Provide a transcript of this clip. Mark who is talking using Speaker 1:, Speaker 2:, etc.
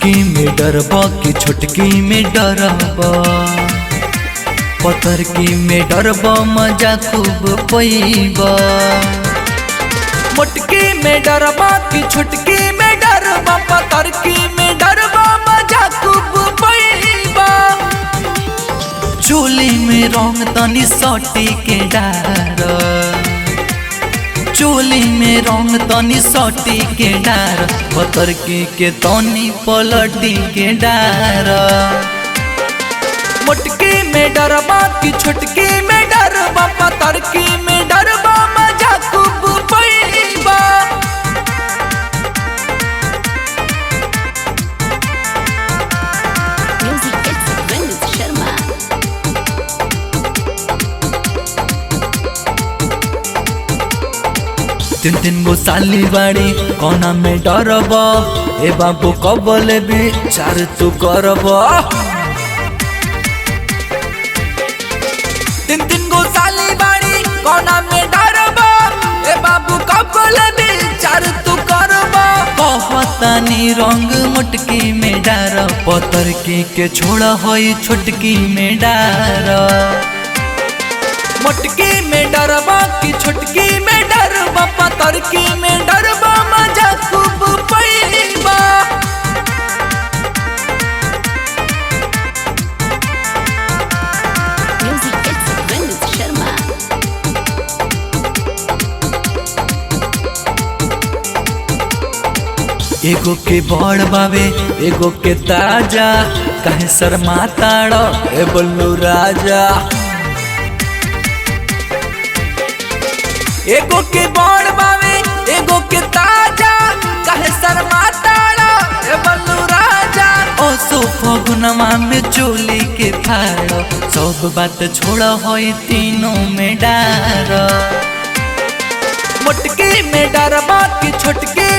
Speaker 1: मोटकी में डरबा कि छोटकी में डरबा, पतरकी में डरबा मजा खूब पैबा। मोटकी में डरबा कि छोटकी में डरबा, पतरकी में डरबा मजा खूब पैबा। चोली में रंग तनी सटी के डार, चोली में रंग तनी सटी के डार, पतरकी के तनी पलटी के डार। मोटकी में डरबा कि छोटकी में डरबा, पतरकी में डरबा मजा खूब पैबा। तीन तीन गो साली बाड़ी कोना में डरबा, ए बाबू कबल भी चार तू करबा। तीन तीन गो साली बाड़ी कोना में डरबा, ए बाबू कबल भी चार तू करबा। कहतानी रंग मोटकी में डार, पतरकी के छोड़ा होई छोटकी में डार। मोटकी में डरबा कि छोटकी में डरबा, पतरकी में डरबा मजा खूब पैबा। एगो के बड़ बावे एगो के ताजा, कहे शर्माताड़ ए बल्लू राजा। एगो के बड़ बावे एगो के ताजा, कहे शर्माताड़ा ए बल्लू राजा। ओ सो फगुनवा में चोली के फाड़ो, सब बात छोड़ा होई तीनों में डार। मोटकी में डरबा कि छोटकी